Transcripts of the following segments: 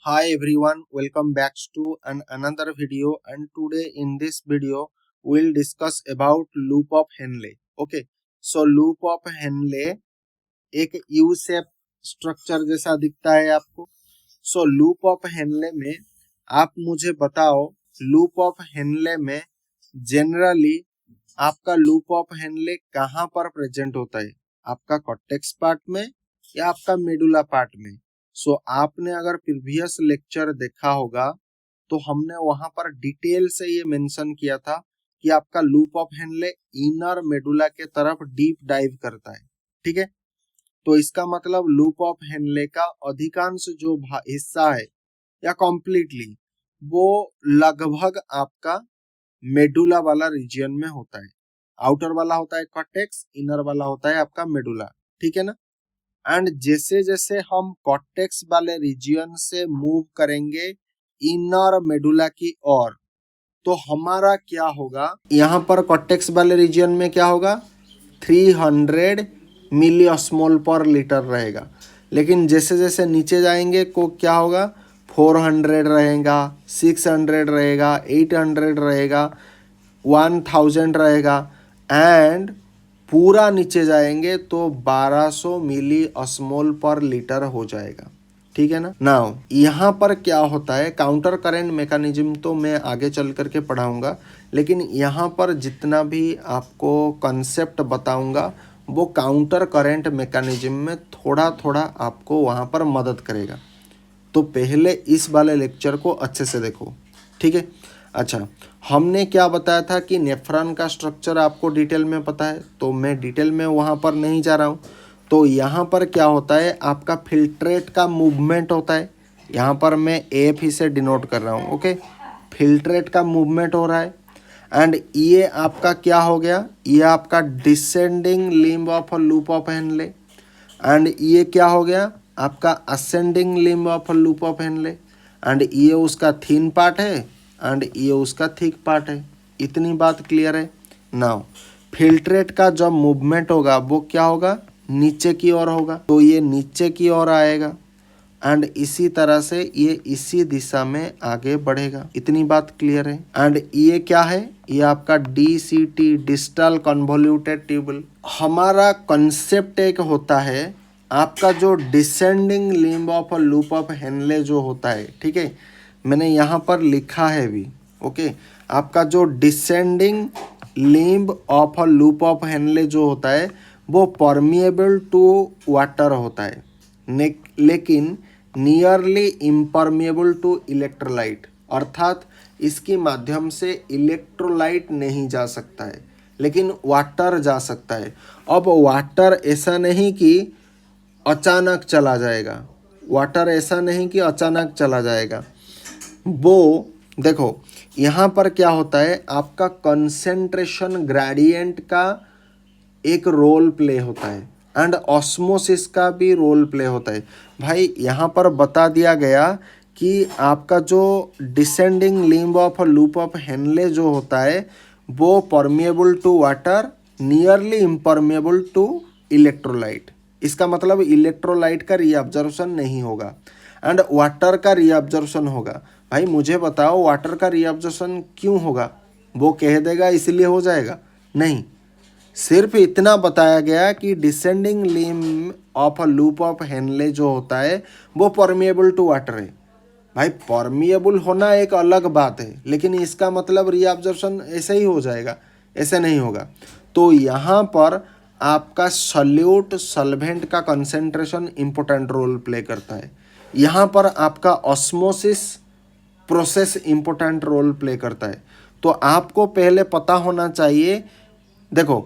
Hi everyone, welcome back to another video, and today in this video we'll discuss about loop of Henle. Okay, so loop of Henle एक U shape structure जैसा दिखता है आपको. सो loop of Henley में आप मुझे बताओ, loop of Henley में जनरली आपका लूप ऑफ हेनले कहाँ पर प्रेजेंट होता है, आपका कॉर्टेक्स पार्ट में या आपका मेडुला पार्ट में. सो आपने अगर प्रीवियस लेक्चर देखा होगा तो हमने वहां पर डिटेल से ये मेंशन किया था कि आपका loop of Henley inner medulla के तरफ डीप डाइव करता है. ठीक है, तो इसका मतलब लूप ऑफ हेनले का अधिकांश जो हिस्सा है या कॉम्प्लीटली वो लगभग आपका मेडुला वाला रीजन में होता है. आउटर वाला होता है कॉर्टेक्स, इनर वाला होता है आपका मेडुला. ठीक है ना. एंड जैसे जैसे हम कॉर्टेक्स वाले रीजन से मूव करेंगे इनर मेडुला की ओर, तो हमारा क्या होगा, यहाँ पर कॉर्टेक्स वाले रीजन में क्या होगा, 300 मिली ऑस्मोल पर लीटर रहेगा. लेकिन जैसे जैसे नीचे जाएंगे को क्या होगा, 400 रहेगा, 600 रहेगा, 800 रहेगा, 1000 रहेगा, एंड पूरा नीचे जाएंगे तो 1200 मिली ऑस्मोल पर लीटर हो जाएगा. ठीक है ना. नाउ यहाँ पर क्या होता है, काउंटर करेंट मैकेनिज्म तो मैं आगे चल करके पढ़ाऊंगा, लेकिन यहाँ पर जितना भी आपको कंसेप्ट बताऊंगा वो काउंटर करेंट मैकेनिज्म में थोड़ा थोड़ा आपको वहाँ पर मदद करेगा. तो पहले इस वाले लेक्चर को अच्छे से देखो. ठीक है. अच्छा, हमने क्या बताया था कि नेफ्रॉन का स्ट्रक्चर आपको डिटेल में पता है, तो मैं डिटेल में वहाँ पर नहीं जा रहा हूँ. तो यहाँ पर क्या होता है, आपका फिल्ट्रेट का मूवमेंट होता है. यहाँ पर मैं एफ ही से डिनोट कर रहा हूँ. ओके, फिल्ट्रेट का मूवमेंट हो रहा है. एंड ये आपका क्या हो गया, ये आपका descending limb of loop of Henle. And ये क्या हो गया, आपका ascending limb of loop of Henle. And ये उसका थिन पार्ट है एंड ये उसका थिक पार्ट है. इतनी बात क्लियर है. नाउ फिल्ट्रेट का जब मूवमेंट होगा वो क्या होगा, नीचे की ओर होगा, तो ये नीचे की ओर आएगा एंड इसी तरह से ये इसी दिशा में आगे बढ़ेगा. इतनी बात क्लियर है. एंड ये क्या है, ये आपका DCT डिस्टल कन्वोल्यूटेड ट्यूबुल. हमारा कंसेप्ट एक होता है आपका जो descending limb of loop of Henle जो होता है. ठीक है, मैंने यहाँ पर लिखा है भी. ओके, आपका जो descending limb of loop of Henle जो होता है वो परमिएबल टू वाटर होता है, लेकिन नियरली इम्परमिएबल टू इलेक्ट्रोलाइट, अर्थात इसके माध्यम से इलेक्ट्रोलाइट नहीं जा सकता है लेकिन वाटर जा सकता है. अब वाटर ऐसा नहीं कि अचानक चला जाएगा, वाटर ऐसा नहीं कि अचानक चला जाएगा. वो देखो यहाँ पर क्या होता है, आपका कंसेंट्रेशन ग्रेडियंट का एक रोल प्ले होता है एंड ऑस्मोसिस का भी रोल प्ले होता है. भाई यहाँ पर बता दिया गया कि आपका जो descending limb of loop of Henle जो होता है वो permeable to water, nearly impermeable to electrolyte. इसका मतलब इलेक्ट्रोलाइट का रीअब्जॉर्प्शन नहीं होगा एंड वाटर का रीअब्जॉर्प्शन होगा. भाई मुझे बताओ वाटर का रीअब्जॉर्प्शन क्यों होगा, वो कह देगा इसलिए हो जाएगा, नहीं. सिर्फ इतना बताया गया कि descending limb of a loop of Henle जो होता है वो परमिएबल टू वाटर है. भाई परमिएबल होना एक अलग बात है, लेकिन इसका मतलब रीअब्जॉर्प्शन ऐसे ही हो जाएगा, ऐसे नहीं होगा. तो यहाँ पर आपका सॉल्यूट सॉल्वेंट का कंसेंट्रेशन इम्पोर्टेंट रोल प्ले करता है. यहाँ पर आपका osmosis process important role play करता है. तो आपको पहले पता होना चाहिए. देखो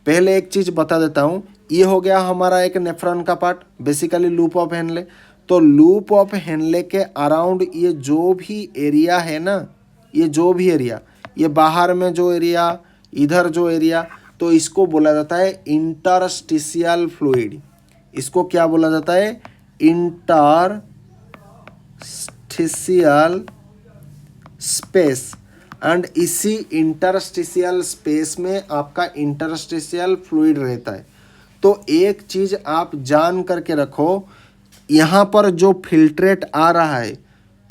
पहले एक चीज़ बता देता हूँ, ये हो गया हमारा एक नेफ्रॉन का part, basically loop of Henley. तो लूप ऑफ हेनले के अराउंड ये जो भी एरिया है ना, ये जो भी एरिया, ये बाहर में जो एरिया, इधर जो एरिया, तो इसको बोला जाता है इंटरस्टिशियल फ्लूइड. इसको क्या बोला जाता है, इंटरस्टिशियल स्पेस. एंड इसी इंटरस्टिशियल स्पेस में आपका इंटरस्टिशियल फ्लूइड रहता है. तो एक चीज़ आप जान करके रखो, यहाँ पर जो फिल्ट्रेट आ रहा है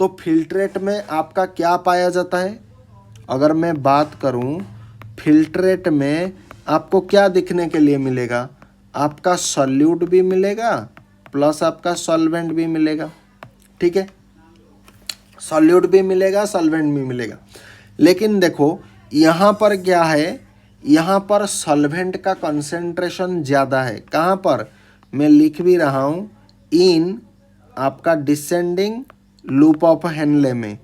तो फिल्ट्रेट में आपका क्या पाया जाता है? अगर मैं बात करूं फिल्ट्रेट में आपको क्या दिखने के लिए मिलेगा? आपका सॉल्यूट भी मिलेगा प्लस आपका सॉल्वेंट भी मिलेगा, ठीक है, सॉल्यूट भी मिलेगा सॉल्वेंट भी मिलेगा। लेकिन देखो यहाँ पर क्या है, यहाँ पर सॉल्वेंट का कंसेंट्रेशन ज़्यादा है। कहाँ पर? मैं लिख भी रहा हूँ, इन आपका डिसेंडिंग लूप ऑफ हेनले में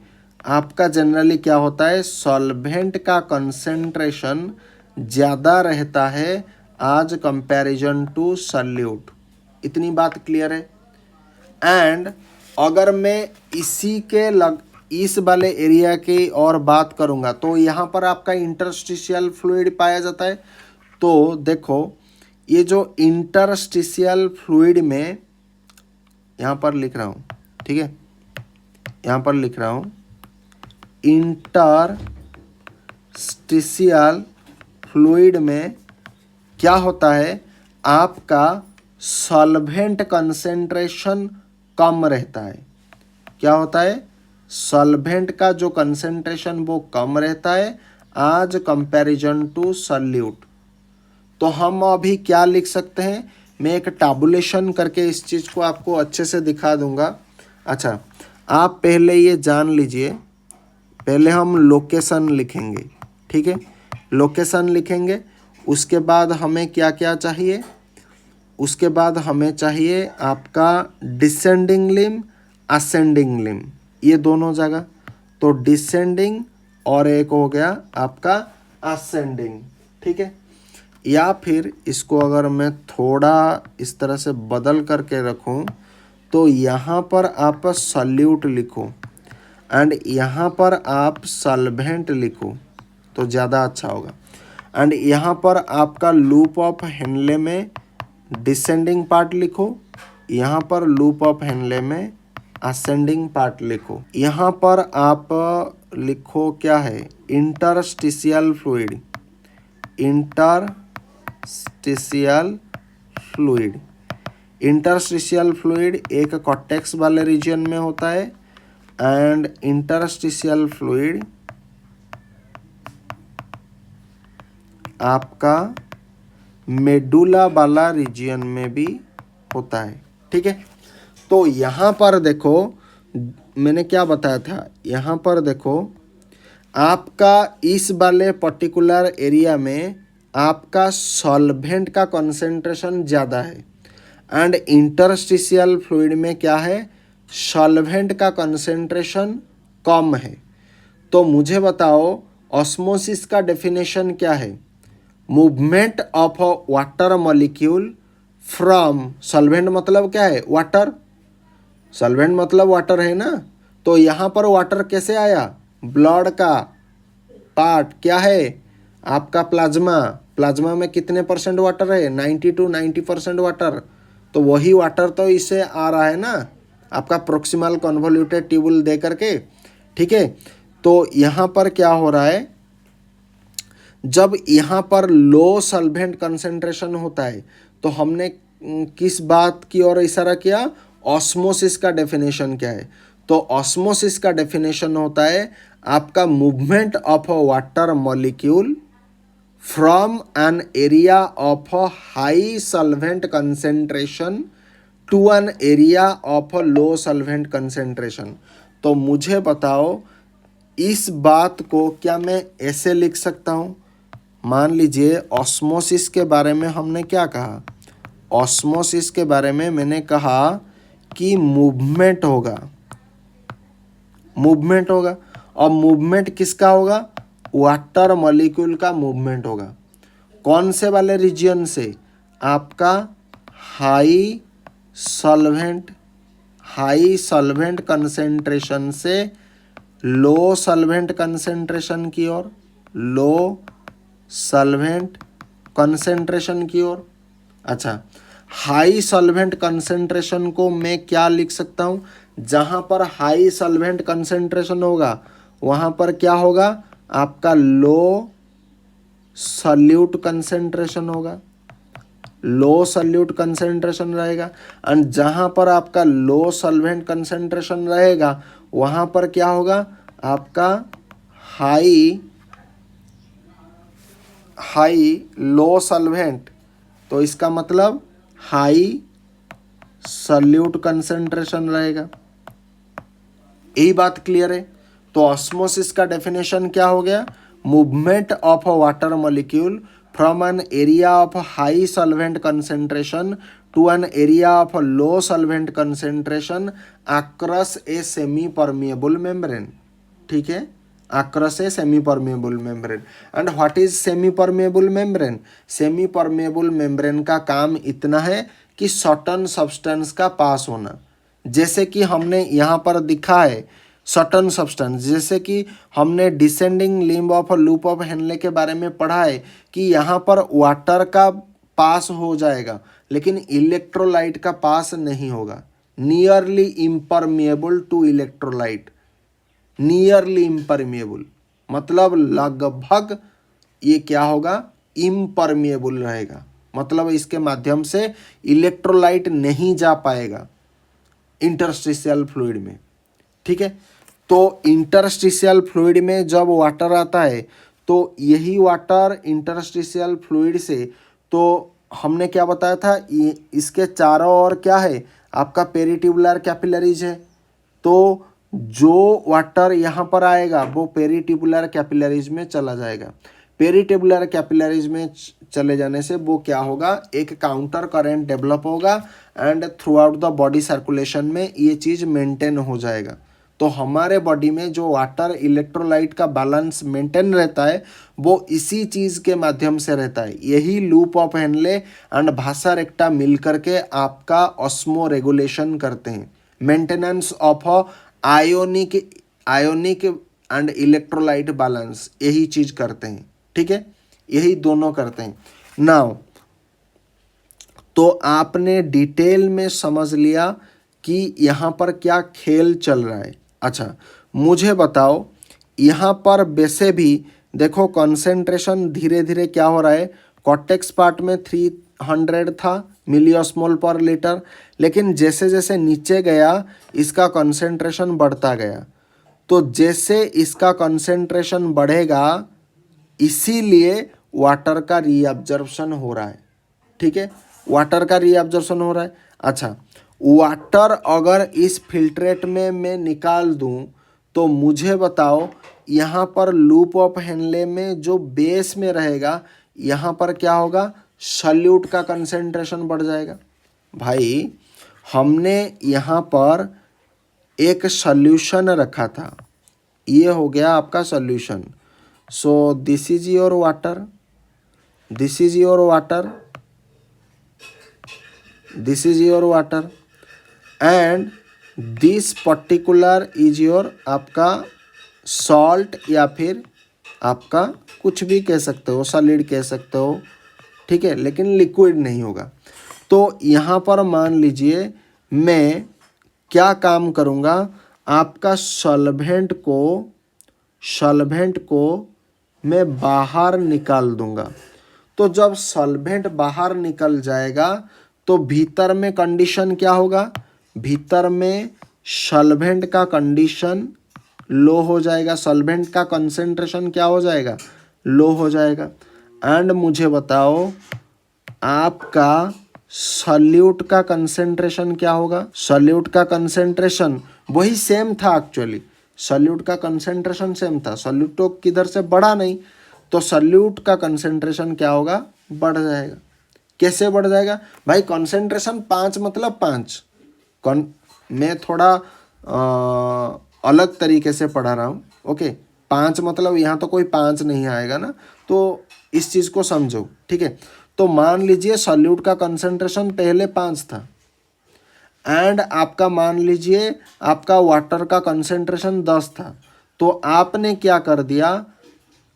आपका जनरली क्या होता है, सॉल्वेंट का कंसेंट्रेशन ज़्यादा रहता है आज कंपैरिजन टू सॉल्यूट। इतनी बात क्लियर है? एंड अगर मैं इसी के इस वाले एरिया की और बात करूंगा तो यहाँ पर आपका इंटरस्टिशियल फ्लूइड पाया जाता है। तो देखो ये जो इंटरस्टिशियल फ्लूइड में यहाँ पर लिख रहा हूँ, ठीक है, यहाँ पर लिख रहा हूँ इंटरस्टिशियल फ्लूइड में क्या होता है, आपका सॉल्वेंट कंसेंट्रेशन कम रहता है। क्या होता है? सॉल्वेंट का जो कंसेंट्रेशन वो कम रहता है आज कंपैरिजन टू सॉल्यूट। तो हम अभी क्या लिख सकते हैं, मैं एक टैबुलेशन करके इस चीज़ को आपको अच्छे से दिखा दूंगा। अच्छा, आप पहले ये जान लीजिए, पहले हम लोकेशन लिखेंगे, ठीक है, लोकेशन लिखेंगे। उसके बाद हमें क्या क्या चाहिए, उसके बाद हमें चाहिए आपका डिसेंडिंग लिम असेंडिंग लिम, ये दोनों जगह। तो डिसेंडिंग और एक हो गया आपका असेंडिंग, ठीक है। या फिर इसको अगर मैं थोड़ा इस तरह से बदल करके रखूं तो यहाँ पर आप सॉल्यूट लिखो एंड यहाँ पर आप सॉल्वेंट लिखो तो ज़्यादा अच्छा होगा। एंड यहाँ पर आपका लूप ऑफ हेनले में डिसेंडिंग पार्ट लिखो, यहाँ पर लूप ऑफ हेनले में असेंडिंग पार्ट लिखो। यहाँ पर आप लिखो क्या है, interstitial fluid, interstitial fluid. Interstitial fluid एक कॉर्टेक्स वाले रीजन में होता है एंड इंटरस्टिशियल फ्लूइड आपका मेडुला वाला रीजन में भी होता है, ठीक है। तो यहाँ पर देखो मैंने क्या बताया था, यहाँ पर देखो आपका इस वाले पर्टिकुलर एरिया में आपका सॉल्वेंट का कंसेंट्रेशन ज़्यादा है एंड इंटरस्टिशियल फ्लूइड में क्या है, सॉल्वेंट का कंसेंट्रेशन कम है। तो मुझे बताओ ऑस्मोसिस का डेफिनेशन क्या है, movement of a water molecule from, solvent मतलब क्या है, वाटर, सॉल्वेंट मतलब वाटर है ना। तो यहाँ पर वाटर कैसे आया, ब्लड का पार्ट क्या है आपका प्लाज्मा, प्लाज्मा में कितने परसेंट वाटर है, 90 to 90% वाटर। तो वही वाटर तो इससे आ रहा है ना आपका प्रोक्सिमल कन्वोल्यूटेड ट्यूबुल दे करके, ठीक है। तो यहाँ पर क्या हो रहा है, जब यहाँ पर लो सॉल्वेंट कंसेंट्रेशन होता है तो हमने किस बात की ओर इशारा किया, ऑस्मोसिस का डेफिनेशन क्या है। तो ऑस्मोसिस का डेफिनेशन होता है आपका movement of a water molecule from an area of a high solvent concentration to an area of a low solvent concentration. तो मुझे बताओ इस बात को क्या मैं ऐसे लिख सकता हूँ, मान लीजिए ऑस्मोसिस के बारे में हमने क्या कहा, ऑस्मोसिस के बारे में मैंने कहा कि मूवमेंट होगा, मूवमेंट होगा। और मूवमेंट किसका होगा, वाटर मॉलिक्यूल का मूवमेंट होगा। कौन से वाले रीजन से, आपका हाई सॉल्वेंट कंसेंट्रेशन से लो सॉल्वेंट कंसेंट्रेशन की ओर, लो सॉल्वेंट कंसेंट्रेशन की ओर। अच्छा, हाई सॉल्वेंट कंसेंट्रेशन को मैं क्या लिख सकता हूँ, जहाँ पर हाई सॉल्वेंट कंसेंट्रेशन होगा वहाँ पर क्या होगा, आपका लो सॉल्यूट कंसेंट्रेशन होगा, लो सॉल्यूट कंसेंट्रेशन रहेगा। एंड जहाँ पर आपका लो सॉल्वेंट कंसेंट्रेशन रहेगा वहाँ पर क्या होगा आपका हाई लो सॉल्वेंट, तो इसका मतलब हाई सॉल्यूट कंसंट्रेशन रहेगा। यही बात क्लियर है। तो ऑस्मोसिस का डेफिनेशन क्या हो गया, movement of a water molecule from an area of high solvent concentration to an area of low solvent concentration across a semi permeable membrane. ठीक है, across a semi permeable membrane. And what is semi permeable membrane? Semi permeable membrane का काम इतना है कि certain substance का पास होना, जैसे कि हमने यहाँ पर दिखा है सर्टेन सब्सटेंस, जैसे कि हमने descending limb of loop of Henle के बारे में पढ़ा है कि यहाँ पर वाटर का पास हो जाएगा लेकिन इलेक्ट्रोलाइट का पास नहीं होगा। Nearly impermeable to electrolyte, nearly impermeable मतलब लगभग ये क्या होगा, इम्परमिएबल रहेगा, मतलब इसके माध्यम से इलेक्ट्रोलाइट नहीं जा पाएगा इंटरस्टिशियल फ्लूइड में। ठीक है, तो इंटरस्टिशियल फ्लूइड में जब वाटर आता है तो यही वाटर इंटरस्टिशियल फ्लूइड से, तो हमने क्या बताया था, इसके चारों ओर क्या है आपका पेरिट्यूबुलर कैपिलरीज है। तो जो वाटर यहाँ पर आएगा वो पेरिट्यूबुलर कैपिलरीज में चला जाएगा। पेरिट्यूबुलर कैपिलरीज में चले जाने से वो क्या होगा, एक काउंटर करंट डेवलप होगा and through out the body circulation में ये चीज़ मेंटेन हो जाएगा। तो हमारे बॉडी में जो वाटर इलेक्ट्रोलाइट का बैलेंस मेंटेन रहता है वो इसी चीज़ के माध्यम से रहता है। यही लूप ऑफ हेनले एंड भासा रेक्टा मिल करके आपका ऑस्मो रेगुलेशन करते हैं, maintenance of ionic and electrolyte balance, यही चीज़ करते हैं। ठीक है, यही दोनों करते हैं। नाउ तो आपने डिटेल में समझ लिया कि यहाँ पर क्या खेल चल रहा है। अच्छा मुझे बताओ, यहाँ पर वैसे भी देखो कंसंट्रेशन धीरे धीरे क्या हो रहा है, कॉर्टेक्स पार्ट में 300 था मिलियोस्मोल पर लीटर, लेकिन जैसे जैसे नीचे गया इसका कंसंट्रेशन बढ़ता गया। तो जैसे इसका कंसंट्रेशन बढ़ेगा इसीलिए वाटर का रीअब्जॉर्प्शन हो रहा है। ठीक है, वाटर का रीअब्जॉर्प्शन हो रहा है। अच्छा वाटर अगर इस फिल्ट्रेट में मैं निकाल दूं तो मुझे बताओ यहाँ पर लूप ऑफ हेनले में जो बेस में रहेगा यहाँ पर क्या होगा, सॉल्यूट का कंसंट्रेशन बढ़ जाएगा। भाई हमने यहाँ पर एक सॉल्यूशन रखा था, ये हो गया आपका solution. So this is your water, this is your water, this is your water and this particular is your आपका सॉल्ट, या फिर आपका कुछ भी कह सकते हो, सॉलिड कह सकते हो। ठीक है, लेकिन लिक्विड नहीं होगा। तो यहाँ पर मान लीजिए मैं क्या काम करूँगा, आपका सॉल्वेंट को मैं बाहर निकाल दूंगा। तो जब सॉल्वेंट बाहर निकल जाएगा तो भीतर में कंडीशन क्या होगा, भीतर में सॉल्वेंट का कंडीशन लो हो जाएगा, सॉल्वेंट का कंसंट्रेशन क्या हो जाएगा, लो हो जाएगा। एंड मुझे बताओ आपका सॉल्यूट का कंसंट्रेशन क्या होगा, सॉल्यूट का कंसंट्रेशन वही सेम था, एक्चुअली सॉल्यूट का कंसंट्रेशन सेम था, सॉल्यूट तो किधर से बढ़ा नहीं, तो सॉल्यूट का कंसंट्रेशन क्या होगा, बढ़ जाएगा। कैसे बढ़ जाएगा भाई, कंसंट्रेशन 5 मतलब 5, मैं थोड़ा अलग तरीके से पढ़ा रहा हूँ। ओके, 5 मतलब यहाँ तो कोई 5 नहीं आएगा ना, तो इस चीज़ को समझो। ठीक है, तो मान लीजिए सॉल्यूट का कंसंट्रेशन पहले 5 था एंड आपका मान लीजिए आपका वाटर का कंसंट्रेशन 10 था। तो आपने क्या कर दिया,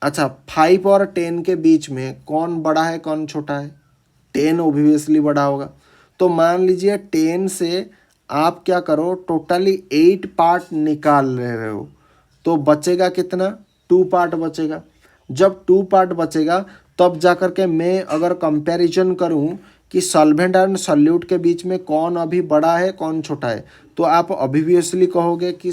अच्छा 5 और 10 के बीच में कौन बड़ा है कौन छोटा है, 10 ऑब्वियसली बड़ा होगा। तो मान लीजिए 10 से आप क्या करो, टोटली 8 पार्ट निकाल रहे हो, तो बचेगा कितना, 2 पार्ट बचेगा। जब 2 पार्ट बचेगा तब जाकर के मैं अगर कंपैरिजन करूं कि सॉल्वेंट एंड सॉल्यूट के बीच में कौन अभी बड़ा है कौन छोटा है, तो आप ऑब्वियसली कहोगे कि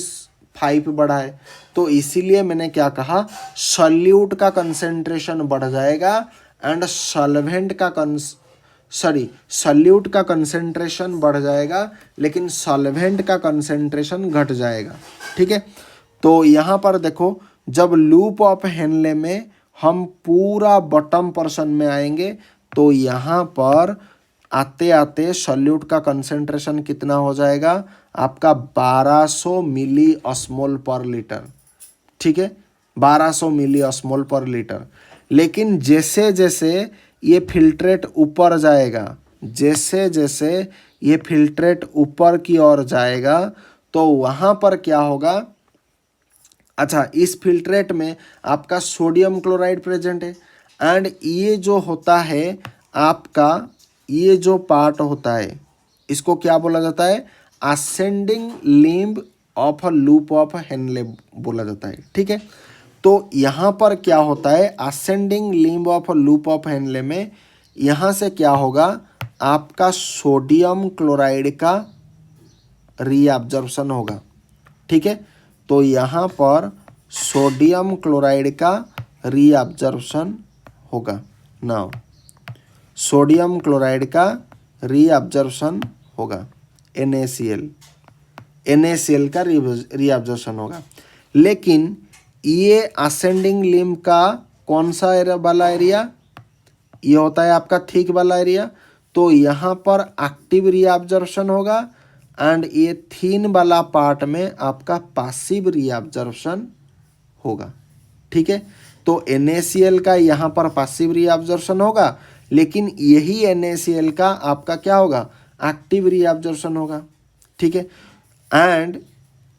5 बढ़ा है, तो इसीलिए मैंने क्या कहा, सॉल्यूट का कंसेंट्रेशन बढ़ जाएगा एंड सॉल्यूट का कंसेंट्रेशन बढ़ जाएगा लेकिन सॉल्वेंट का कंसेंट्रेशन घट जाएगा। ठीक है, तो यहाँ पर देखो, जब लूप ऑफ हेनले में हम पूरा बॉटम पोर्शन में आएंगे तो यहाँ पर आते आते सॉल्यूट का कंसेंट्रेशन कितना हो जाएगा आपका 1200 मिली ऑस्मोल पर लीटर। ठीक है, 1200 मिली ऑस्मोल पर लीटर। लेकिन जैसे जैसे ये फिल्ट्रेट ऊपर जाएगा, जैसे जैसे ये फिल्ट्रेट ऊपर की ओर जाएगा तो वहाँ पर क्या होगा, अच्छा इस फिल्ट्रेट में आपका सोडियम क्लोराइड प्रेजेंट है एंड ये जो होता है आपका, ये जो पार्ट होता है इसको क्या बोला जाता है, ascending limb of a loop of Henley बोला जाता है। ठीक है, तो यहाँ पर क्या होता है, ascending limb of loop of Henley में यहाँ से क्या होगा, आपका सोडियम क्लोराइड का रीअब्जॉर्प्शन होगा। ठीक है, तो यहाँ पर सोडियम क्लोराइड का रीअब्जॉर्प्शन होगा। नाउ सोडियम क्लोराइड का रीअब्जॉर्प्शन होगा, NaCl का रीअब्जॉर्प्शन होगा। लेकिन ये असेंडिंग लिम्ब का कौन सा वाला एरिया, ये होता है आपका थिक वाला एरिया, तो यहाँ पर एक्टिव रीअब्जॉर्प्शन होगा एंड ये थिन वाला पार्ट में आपका पैसिव रीअब्जॉर्प्शन होगा। ठीक है, तो NaCl का यहाँ पर पैसिव रीअब्जॉर्प्शन होगा लेकिन यही NaCl का आपका क्या होगा, एक्टिव रीअब्जॉर्प्शन होगा। ठीक है, एंड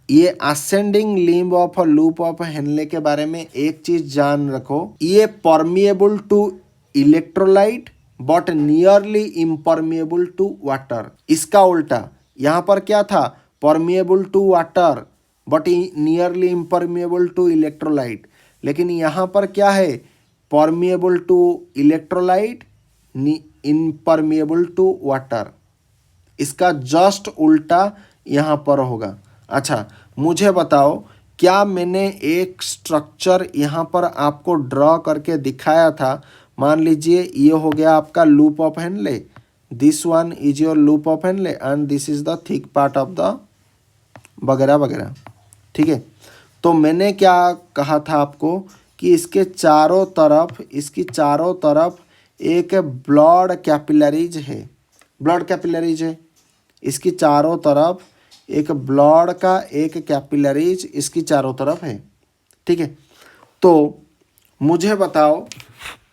ये ascending limb of a loop of Henle के बारे में एक चीज जान रखो, ये permeable to electrolyte but nearly impermeable to water. इसका उल्टा यहाँ पर क्या था, permeable to water but nearly impermeable to electrolyte, लेकिन यहाँ पर क्या है, permeable to electrolyte impermeable to water. इसका जस्ट उल्टा यहाँ पर होगा। अच्छा मुझे बताओ, क्या मैंने एक स्ट्रक्चर यहाँ पर आपको ड्रॉ करके दिखाया था, मान लीजिए ये हो गया आपका loop of Henley, this one is your loop of Henle and this is the thick part of the वगैरह वगैरह। ठीक है, तो मैंने क्या कहा था आपको कि इसके चारों तरफ, इसकी चारों तरफ एक ब्लड कैपिलरीज है, ब्लड कैपिलरीज है, इसकी चारों तरफ एक ब्लड का एक कैपिलरीज इसकी चारों तरफ है। ठीक है, तो मुझे बताओ,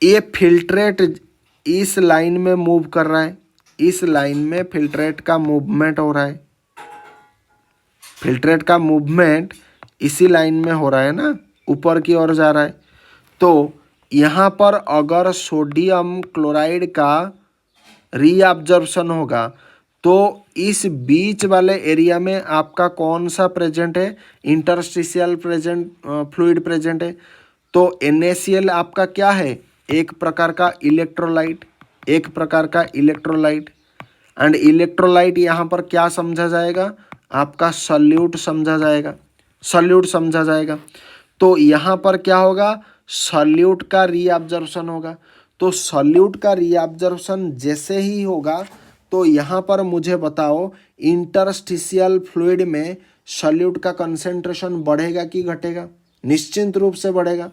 ये फिल्ट्रेट इस लाइन में मूव कर रहा है, इस लाइन में फिल्ट्रेट का मूवमेंट हो रहा है, फिल्ट्रेट का मूवमेंट इसी लाइन में हो रहा है ना, ऊपर की ओर जा रहा है। तो यहाँ पर अगर सोडियम क्लोराइड का रीअब्जॉर्प्शन होगा तो इस बीच वाले एरिया में आपका कौन सा प्रेजेंट है, इंटरस्टिशियल फ्लूइड प्रेजेंट है। तो NaCl आपका क्या है, एक प्रकार का इलेक्ट्रोलाइट, एक प्रकार का इलेक्ट्रोलाइट एंड इलेक्ट्रोलाइट यहाँ पर क्या समझा जाएगा, आपका सॉल्यूट समझा जाएगा, सॉल्यूट समझा जाएगा। तो यहाँ पर क्या होगा, सॉल्यूट का रीअब्जॉर्प्शन होगा। तो सॉल्यूट का रीअब्जॉर्प्शन जैसे ही होगा तो यहाँ पर मुझे बताओ, इंटरस्टिशियल फ्लूइड में सॉल्यूट का कंसेंट्रेशन बढ़ेगा कि घटेगा, निश्चित रूप से बढ़ेगा।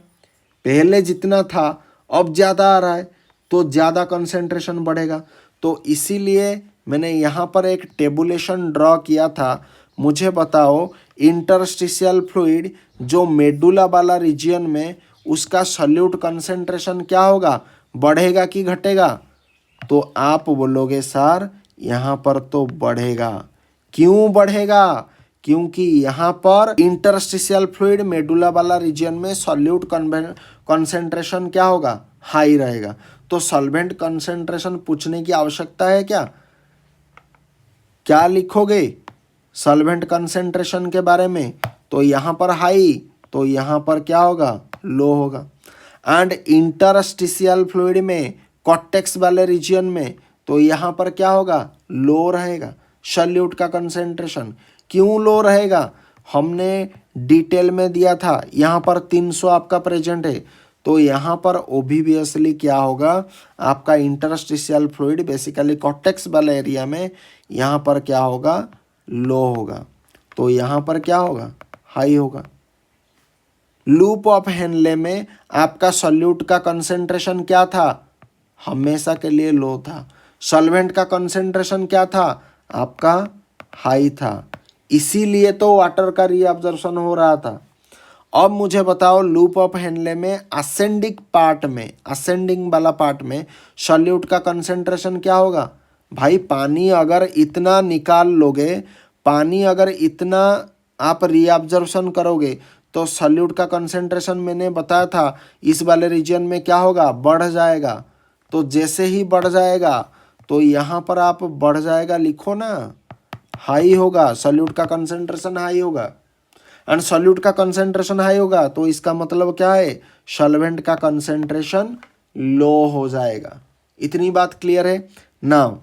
पहले जितना था अब ज़्यादा आ रहा है तो ज़्यादा कंसेंट्रेशन बढ़ेगा। तो इसीलिए मैंने यहाँ पर एक टेबुलेशन ड्रॉ किया था। मुझे बताओ, इंटरस्टिशियल फ्लूइड जो मेडुला वाला रीजन में, उसका सॉल्यूट कंसेंट्रेशन क्या होगा, बढ़ेगा कि घटेगा। तो आप बोलोगे सर यहाँ पर तो बढ़ेगा। क्यों बढ़ेगा, क्योंकि यहाँ पर इंटरस्टिशियल फ्लूइड मेडुला वाला रीजन में सॉल्यूट कंसेंट्रेशन क्या होगा, हाई रहेगा। तो सॉल्वेंट कंसेंट्रेशन पूछने की आवश्यकता है क्या, क्या लिखोगे सॉल्वेंट कंसेंट्रेशन के बारे में, तो यहाँ पर हाई, तो यहाँ पर क्या होगा, लो होगा। एंड इंटरस्टिशियल फ्लूइड में कॉर्टेक्स वाले रीजन में तो यहाँ पर क्या होगा, लो रहेगा सॉल्यूट का कंसेंट्रेशन। क्यों लो रहेगा, हमने डिटेल में दिया था, यहाँ पर 300 आपका प्रेजेंट है, तो यहाँ पर ओब्वियसली क्या होगा, आपका इंटरस्टिशियल फ्लूइड बेसिकली कॉर्टेक्स वाले एरिया में यहाँ पर क्या होगा, लो होगा, तो यहाँ पर क्या होगा, हाई होगा। लूप ऑफ हेनले में आपका सॉल्यूट का कंसेंट्रेशन क्या था, हमेशा के लिए लो था। सॉल्वेंट का कंसेंट्रेशन क्या था, आपका हाई था, इसीलिए तो वाटर का रीअब्जॉर्प्शन हो रहा था। अब मुझे बताओ लूप ऑफ हेनले में असेंडिंग पार्ट में, असेंडिंग वाला पार्ट में सॉल्यूट का कंसेंट्रेशन क्या होगा। भाई पानी अगर इतना निकाल लोगे, पानी अगर इतना आप रीअब्जॉर्प्शन करोगे तो सॉल्यूट का कंसेंट्रेशन मैंने बताया था इस वाले रीजन में क्या होगा, बढ़ जाएगा। तो जैसे ही बढ़ जाएगा तो यहाँ पर आप बढ़ जाएगा लिखो ना, हाई होगा, सॉल्यूट का कंसेंट्रेशन हाई होगा। एंड सॉल्यूट का कंसेंट्रेशन हाई होगा तो इसका मतलब क्या है, सॉल्वेंट का कंसेंट्रेशन लो हो जाएगा। इतनी बात क्लियर है ना।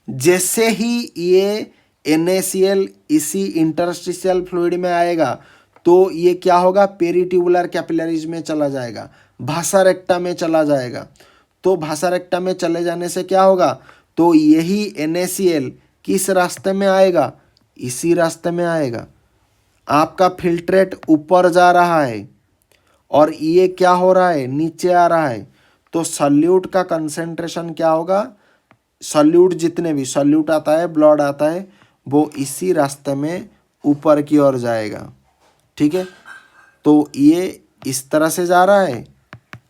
जैसे ही ये NaCl इसी इंटरस्टिशियल फ्लूइड में आएगा तो ये क्या होगा, पेरिट्यूबुलर कैपिलरीज में चला जाएगा, भासा रेक्टा में चला जाएगा। तो भासा रेक्टा में चले जाने से क्या होगा, तो यही NaCl किस रास्ते में आएगा, इसी रास्ते में आएगा। आपका फिल्ट्रेट ऊपर जा रहा है और ये क्या हो रहा है, नीचे आ रहा है, तो सॉल्यूट का कंसेंट्रेशन क्या होगा, सॉल्यूट जितने भी सॉल्यूट आता है, ब्लड आता है, वो इसी रास्ते में ऊपर की ओर जाएगा। ठीक है, तो ये इस तरह से जा रहा है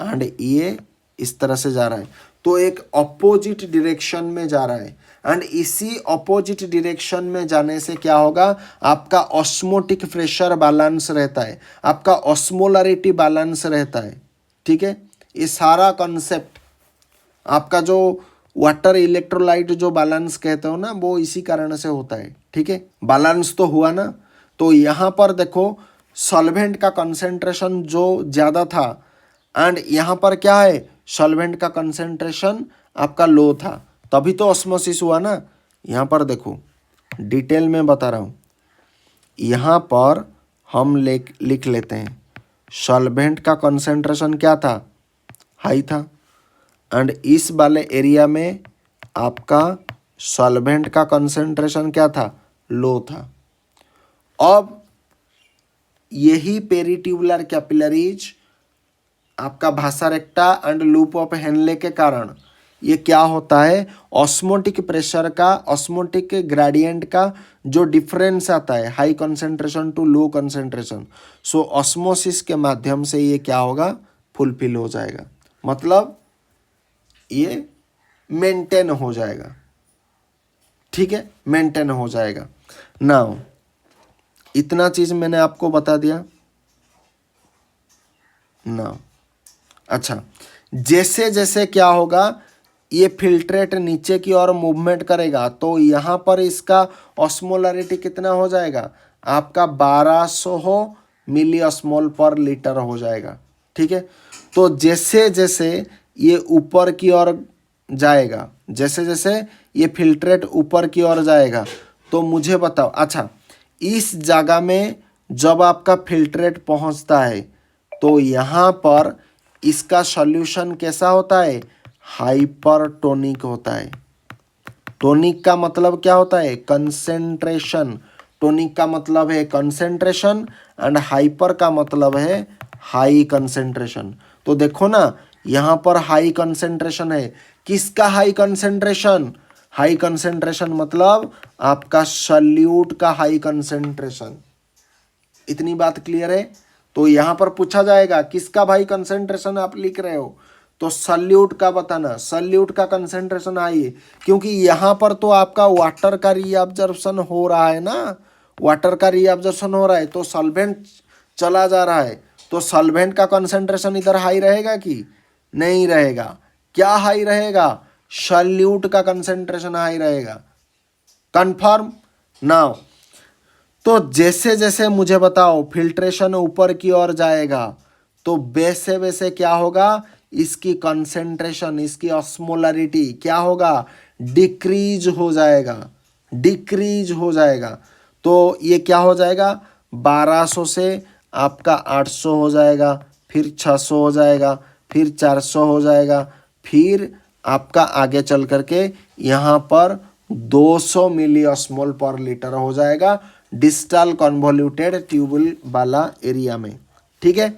एंड ये इस तरह से जा रहा है, तो एक अपोजिट डायरेक्शन में जा रहा है। एंड इसी अपोजिट डायरेक्शन में जाने से क्या होगा, आपका ऑस्मोटिक प्रेशर बैलेंस रहता है, आपका ऑस्मोलरिटी बैलेंस रहता है। ठीक है, ये सारा कॉन्सेप्ट आपका जो वाटर इलेक्ट्रोलाइट जो बैलेंस कहते हो ना, वो इसी कारण से होता है। ठीक है, बैलेंस तो हुआ ना। तो यहाँ पर देखो सॉल्वेंट का कंसेंट्रेशन जो ज़्यादा था एंड यहाँ पर क्या है, सॉल्वेंट का कंसेंट्रेशन आपका लो था, तभी तो ऑस्मोसिस हुआ ना। यहाँ पर देखो डिटेल में बता रहा हूँ, यहाँ पर हम लिख लेते हैं सॉल्वेंट का कंसेंट्रेशन क्या था, हाई था, एंड इस वाले एरिया में आपका सॉल्वेंट का कंसेंट्रेशन क्या था, लो था। अब यही पेरिट्यूबुलर कैपिलरीज आपका vasa recta and loop of Henle के कारण ये क्या होता है, ऑस्मोटिक प्रेशर का, ऑस्मोटिक ग्रेडियंट का जो डिफरेंस आता है, high concentration to low concentration, so osmosis के माध्यम से ये क्या होगा, फुलफिल हो जाएगा, मतलब ये मेंटेन हो जाएगा। ठीक है, मेंटेन हो जाएगा। नाउ इतना चीज मैंने आपको बता दिया ना। अच्छा, जैसे जैसे क्या होगा, ये फिल्ट्रेट नीचे की ओर मूवमेंट करेगा तो यहाँ पर इसका ऑस्मोलरिटी कितना हो जाएगा, आपका 1200 मिली ऑस्मोल पर लीटर हो जाएगा। ठीक है, तो जैसे जैसे ये ऊपर की ओर जाएगा, जैसे जैसे ये फिल्ट्रेट ऊपर की ओर जाएगा, तो मुझे बताओ, अच्छा इस जगह में जब आपका फिल्ट्रेट पहुंचता है तो यहाँ पर इसका सॉल्यूशन कैसा होता है, हाइपरटोनिक होता है। टोनिक का मतलब क्या होता है, कंसेंट्रेशन। टोनिक का मतलब है कंसेंट्रेशन एंड हाइपर का मतलब है हाई कंसेंट्रेशन। तो देखो ना, यहाँ पर हाई कंसेंट्रेशन है, किसका हाई कंसेंट्रेशन, हाई कंसेंट्रेशन मतलब आपका सॉल्यूट का हाई कंसेंट्रेशन। इतनी बात क्लियर है। तो यहाँ पर पूछा जाएगा किसका भाई कंसेंट्रेशन आप लिख रहे हो, तो सॉल्यूट का बताना, सॉल्यूट का कंसेंट्रेशन हाई है, क्योंकि यहाँ पर तो आपका वाटर का रीअब्जॉर्प्शन हो रहा है ना, वाटर का रीअब्जॉर्प्शन हो रहा है तो सॉल्वेंट चला जा रहा है, तो सॉल्वेंट का कंसेंट्रेशन इधर हाई रहेगा कि नहीं रहेगा, क्या हाई रहेगा, सॉल्यूट का कंसेंट्रेशन हाई रहेगा। Confirm now. तो जैसे जैसे मुझे बताओ फिल्ट्रेशन ऊपर की ओर जाएगा तो वैसे वैसे क्या होगा, इसकी कंसेंट्रेशन, इसकी ऑस्मोलरिटी क्या होगा, डिक्रीज हो जाएगा, डिक्रीज हो जाएगा। तो ये क्या हो जाएगा, 1200 से आपका 800 हो जाएगा, फिर 600 हो जाएगा, फिर 400 हो जाएगा, फिर आपका आगे चल करके यहाँ पर 200 मिली ऑस्मोल पर लीटर हो जाएगा डिस्टल कन्वोल्यूटेड ट्यूबुल वाला एरिया में। ठीक है,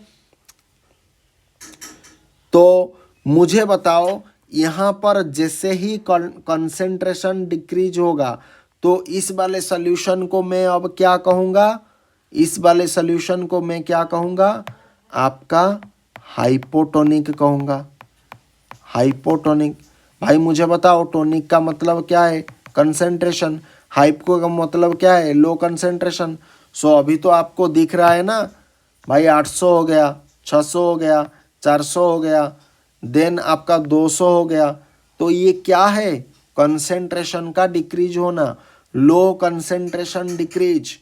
तो मुझे बताओ यहाँ पर जैसे ही कंसेंट्रेशन डिक्रीज होगा तो इस वाले सॉल्यूशन को मैं अब क्या कहूँगा, इस वाले सॉल्यूशन को मैं क्या कहूँगा, आपका हाइपोटोनिक कहूँगा। हाइपोटोनिक। भाई मुझे बताओ टोनिक का मतलब क्या है, कंसेंट्रेशन। हाइपो का मतलब क्या है, लो कंसेंट्रेशन। सो अभी तो आपको दिख रहा है ना भाई, 800 हो गया, 600 हो गया, 400 हो गया, देन आपका 200 हो गया। तो ये क्या है, कंसेंट्रेशन का डिक्रीज होना, लो कंसेंट्रेशन डिक्रीज।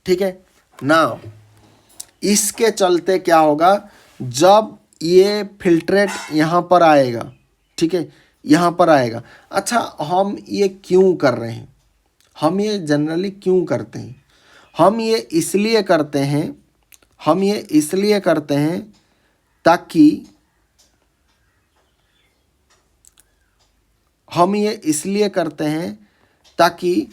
ठीक है ना, इसके चलते क्या होगा, जब ये फिल्ट्रेट यहाँ पर आएगा, ठीक है, यहाँ पर आएगा। अच्छा, हम ये क्यों कर रहे हैं, हम ये जनरली क्यों करते हैं, हम ये इसलिए करते हैं, हम ये इसलिए करते हैं ताकि हम ये इसलिए करते हैं ताकि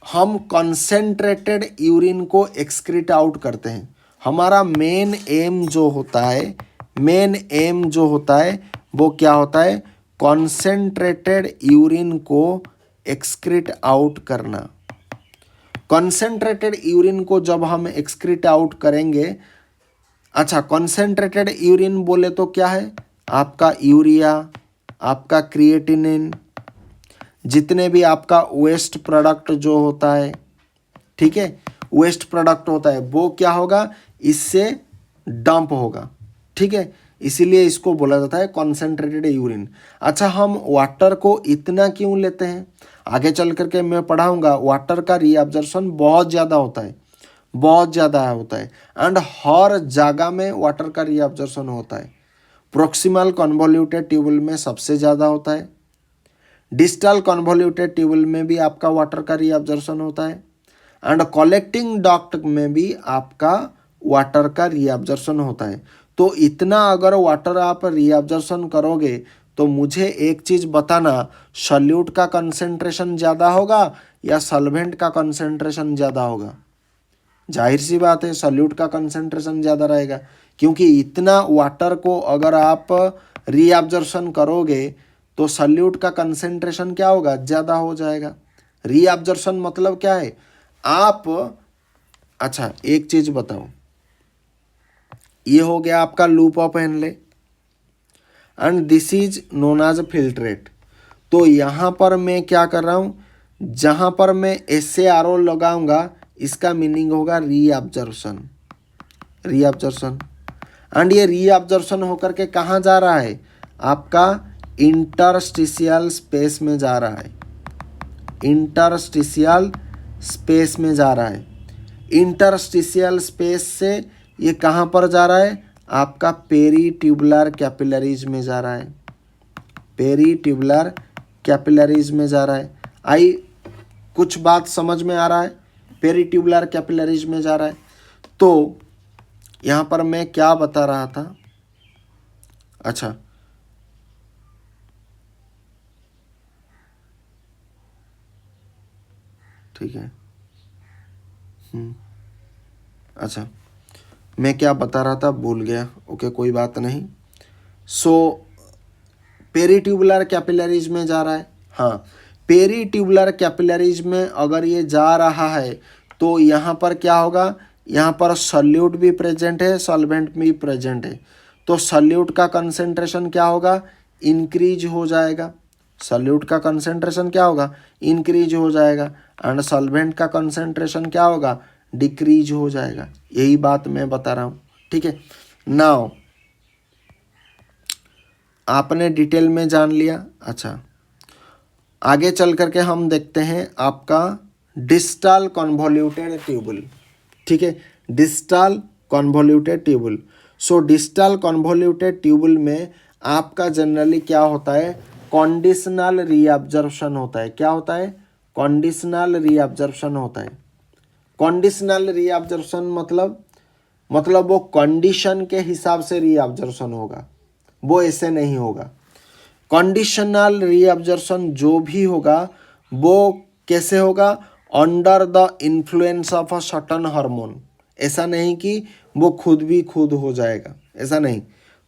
हम कंसेंट्रेटेड यूरिन को एक्सक्रीट आउट करते हैं। हमारा मेन एम जो होता है, मेन एम जो होता है वो क्या होता है, कंसेंट्रेटेड यूरिन को एक्सक्रीट आउट करना। कंसेंट्रेटेड यूरिन को जब हम एक्सक्रीट आउट करेंगे, अच्छा कंसेंट्रेटेड यूरिन बोले तो क्या है, आपका यूरिया, आपका क्रिएटिनिन, जितने भी आपका वेस्ट प्रोडक्ट जो होता है, ठीक है, वेस्ट प्रोडक्ट होता है वो क्या होगा, इससे डंप होगा। ठीक है, इसीलिए इसको बोला जाता है कॉन्सेंट्रेटेड यूरिन। अच्छा, हम वाटर को इतना क्यों लेते हैं, आगे चल करके मैं पढ़ाऊंगा। वाटर का रीअब्जॉर्प्शन बहुत ज़्यादा होता है, बहुत ज़्यादा होता है, एंड हर जगह में वाटर का रीअब्जॉर्प्शन होता है। प्रोक्सिमल कन्वोल्यूटेड ट्यूबुल में सबसे ज़्यादा होता है, डिस्टल कन्वोल्यूटेड ट्यूबुल में भी आपका वाटर का रीअब्जॉर्प्शन होता है, एंड कलेक्टिंग डक्ट में भी आपका वाटर का रीअब्जॉर्प्शन होता है। तो इतना अगर वाटर आप रीअब्जॉर्प्शन करोगे तो मुझे एक चीज़ बताना, सॉल्यूट का कंसेंट्रेशन ज़्यादा होगा या सॉल्वेंट का कंसेंट्रेशन ज़्यादा होगा। जाहिर सी बात है सॉल्यूट का कंसेंट्रेशन ज़्यादा रहेगा, क्योंकि इतना वाटर को अगर आप रीअब्जॉर्प्शन करोगे तो सॉल्यूट का कंसेंट्रेशन क्या होगा, ज़्यादा हो जाएगा। रीअब्जॉर्प्शन मतलब क्या है, आप, अच्छा एक चीज़ बताओ, ये हो गया आपका loop of Henle and this is known as filtrate. तो यहाँ पर मैं क्या कर रहा हूँ, जहाँ पर मैं SARO लगाऊंगा इसका मीनिंग होगा रीअब्जॉर्प्शन, रीअब्जॉर्प्शन। एंड ये रीअब्जॉर्प्शन होकर के कहाँ जा रहा है, आपका इंटरस्टिशियल स्पेस में जा रहा है, इंटरस्टिशियल स्पेस में जा रहा है। इंटरस्टिशियल स्पेस से ये कहाँ पर जा रहा है, आपका पेरीट्यूबुलर कैपिलरीज में जा रहा है, पेरीट्यूबुलर कैपिलरीज में जा रहा है। आई कुछ बात समझ में आ रहा है, पेरीट्यूबुलर कैपिलरीज में जा रहा है। तो यहाँ पर मैं क्या बता रहा था, अच्छा ठीक है, अच्छा मैं क्या बता रहा था भूल गया, ओके कोई बात नहीं। सो पेरीट्यूबुलर कैपिलरीज में जा रहा है, हाँ पेरीट्यूबुलर कैपिलरीज में अगर ये जा रहा है तो यहाँ पर क्या होगा, यहाँ पर सॉल्यूट भी प्रेजेंट है, सॉल्वेंट भी प्रेजेंट है। तो सॉल्यूट का कंसेंट्रेशन क्या होगा, इंक्रीज हो जाएगा, सॉल्यूट का कंसेंट्रेशन क्या होगा, इंक्रीज हो जाएगा, एंड सॉल्वेंट का कंसेंट्रेशन क्या होगा, डिक्रीज हो जाएगा। यही बात मैं बता रहा हूँ। ठीक है, नाउ आपने डिटेल में जान लिया। अच्छा, आगे चल करके हम देखते हैं आपका डिस्टल कन्वोल्यूटेड ट्यूबुल। ठीक है, डिस्टल कन्वोल्यूटेड ट्यूबुल। सो डिस्टल कन्वोल्यूटेड ट्यूबुल में आपका जनरली क्या होता है, कंडीशनल रीअब्जॉर्प्शन होता है। क्या होता है, कंडीशनल रीअब्जॉर्प्शन होता है। कंडीशनल रीअब्जॉर्प्शन मतलब वो कंडीशन के हिसाब से रीअब्जॉर्प्शन होगा, वो ऐसे नहीं होगा। कंडीशनल रीअब्जॉर्प्शन जो भी होगा वो कैसे होगा, under the influence of a certain hormone. ऐसा नहीं कि वो खुद हो जाएगा, ऐसा नहीं।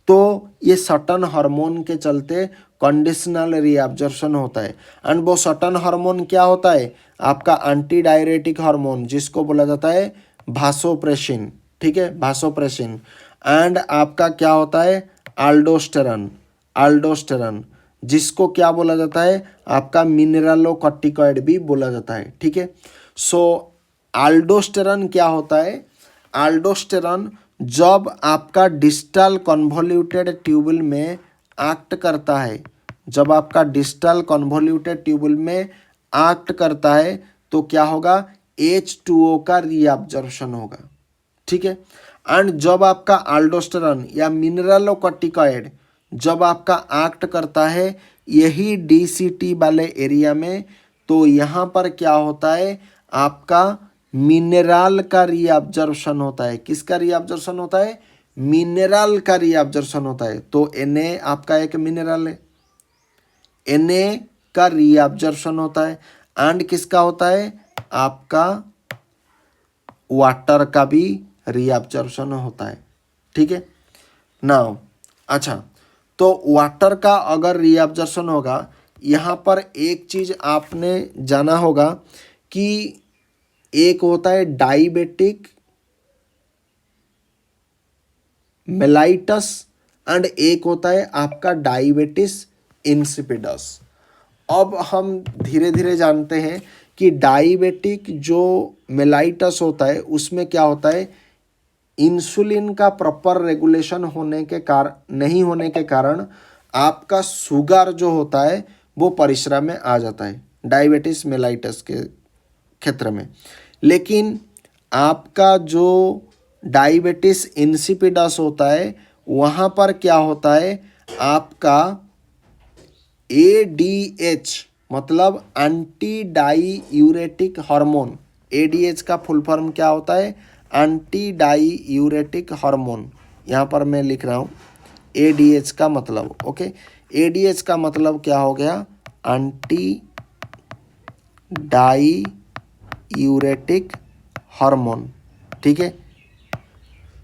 तो ये सर्टेन हार्मोन के चलते कंडीशनल रीअब्जॉर्प्शन होता है। एंड वो सर्टेन हार्मोन क्या होता है, आपका एंटी डायरेटिक हार्मोन जिसको बोला जाता है भासोप्रेसिन, ठीक है, भासोप्रेसिन। एंड आपका क्या होता है, अल्डोस्टेरॉन जिसको क्या बोला जाता है, आपका मिनरलोकॉर्टिकॉइड भी बोला जाता है, ठीक है। सो अल्डोस्टेरॉन क्या होता है, अल्डोस्टेरॉन जब आपका डिस्टल कन्वोल्यूटेड ट्यूबुल में एक्ट करता है, जब आपका डिस्टल कन्वोल्यूटेड ट्यूबुल में एक्ट करता है तो क्या होगा, H2O का रीअब्जॉर्प्शन होगा, ठीक है। एंड जब आपका अल्डोस्टेरॉन या मिनरलोकॉर्टिकॉइड जब आपका एक्ट करता है यही DCT वाले एरिया में, तो यहाँ पर क्या होता है, आपका मिनरल का रीअब्जॉर्प्शन होता है। किसका रीअब्जॉर्प्शन होता है, मिनरल का रीअब्जॉर्प्शन होता है। तो Na आपका एक मिनरल है, Na का रीअब्जॉर्प्शन होता है। एंड किसका होता है, आपका वाटर का भी रीअब्जॉर्प्शन होता है, ठीक है। नाउ अच्छा, तो वाटर का अगर रीअब्जॉर्प्शन होगा, यहाँ पर एक चीज़ आपने जाना होगा कि एक होता है डायबिटिक मेलाइटस एंड एक होता है आपका डायबिटिस इंसिपिडस। अब हम धीरे धीरे जानते हैं कि डायबिटिक जो मेलाइटस होता है उसमें क्या होता है, इंसुलिन का प्रॉपर रेगुलेशन होने के कारण नहीं होने के कारण आपका शुगर जो होता है वो परिश्रम में आ जाता है डायबिटिस मेलाइटस के क्षेत्र में। लेकिन आपका जो डायबिटिस इंसिपिडस होता है वहाँ पर क्या होता है, आपका ADH मतलब एंटी डाईयूरेटिक हार्मोन। ADH का फुल फॉर्म क्या होता है, एंटी डाईयूरेटिक हार्मोन। यहाँ पर मैं लिख रहा हूँ ADH का मतलब, ओके। ADH का मतलब क्या हो गया, एंटी डाईयूरेटिक हार्मोन, ठीक है।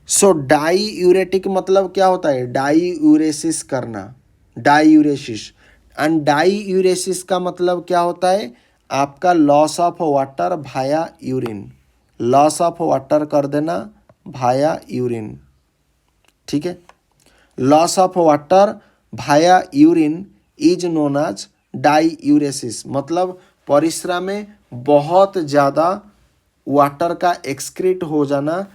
सो डाईयूरेटिक मतलब क्या होता है, डाईयूरेसिस करना, डाईयूरेसिस। एंड डाईयूरेसिस का मतलब क्या होता है, आपका loss of water via urine, loss of water कर देना भाया यूरिन, ठीक है। Loss of water via urine is known as diuresis. मतलब परिश्रम में बहुत ज़्यादा वाटर का एक्सक्रीट हो जाना,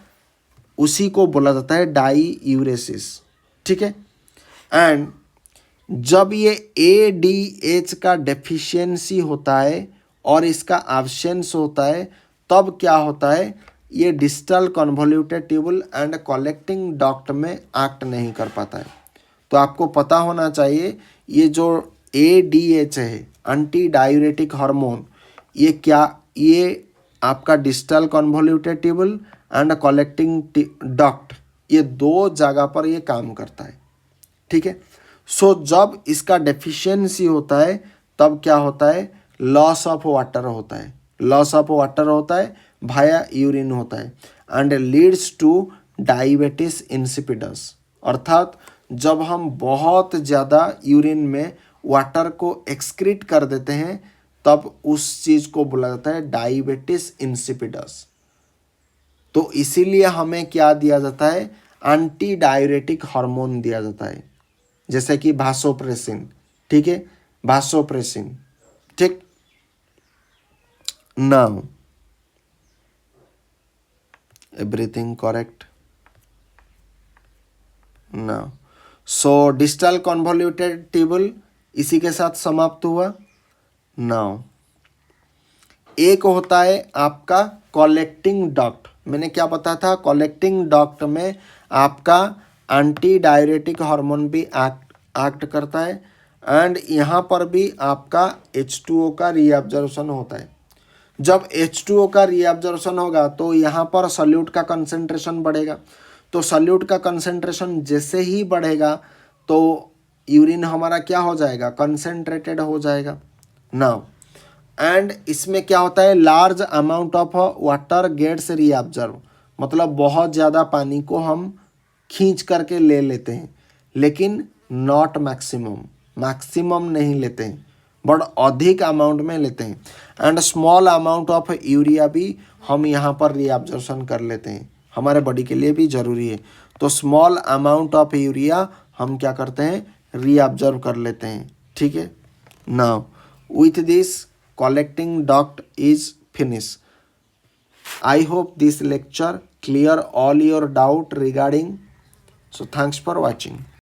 उसी को बोला जाता है डाईयूरेसिस, ठीक है। एंड जब ये ADH का डेफिशिएंसी होता है और इसका एब्सेंस होता है तब क्या होता है, ये distal convoluted tubule and collecting duct में एक्ट नहीं कर पाता है। तो आपको पता होना चाहिए ये जो ADH है, एंटी डायूरेटिक हार्मोन, ये क्या, ये आपका distal convoluted tubule and collecting duct, ये दो जगह पर ये काम करता है, ठीक है। सो जब इसका डेफिशिएंसी होता है तब क्या होता है, लॉस ऑफ वाटर होता है, लॉस ऑफ वाटर होता है भाया यूरिन होता है and leads to diabetes insipidus. अर्थात जब हम बहुत ज़्यादा यूरिन में वाटर को एक्सक्रीट कर देते हैं तब उस चीज़ को बोला जाता है डायबिटिस इंसिपिडस। तो इसीलिए हमें क्या दिया जाता है, एंटी डायरेटिक हार्मोन दिया जाता है, जैसे कि भासोप्रेसिन, ठीक है, भासोप्रेसिन, ठीक। Now everything correct now. So distal convoluted tubule इसी के साथ समाप्त हुआ। नाउ एक होता है आपका कलेक्टिंग डक्ट। मैंने क्या बताया था, कलेक्टिंग डक्ट में आपका एंटी डायरेटिक हार्मोन भी एक्ट करता है एंड यहाँ पर भी आपका H2O का रीअब्जॉर्प्शन होता है। जब H2O का रीअब्जॉर्प्शन होगा तो यहाँ पर सॉल्यूट का कंसेंट्रेशन बढ़ेगा, तो सॉल्यूट का कंसेंट्रेशन जैसे ही बढ़ेगा तो यूरिन हमारा क्या हो जाएगा, कंसेंट्रेटेड हो जाएगा। नाउ एंड इसमें क्या होता है, large amount of water gets reabsorb, मतलब बहुत ज़्यादा पानी को हम खींच करके ले लेते हैं, लेकिन नॉट मैक्सिमम, मैक्सिमम नहीं लेते हैं, बट अधिक अमाउंट में लेते हैं। And small amount of urea भी हम यहाँ पर रीअब्जॉर्प्शन कर लेते हैं, हमारे बॉडी के लिए भी ज़रूरी है। तो स्मॉल अमाउंट ऑफ यूरिया हम क्या करते हैं, रीअब्जॉर्ब कर लेते हैं, ठीक है। Now with this collecting duct is finished. I hope this lecture clear all your doubt regarding. So thanks for watching.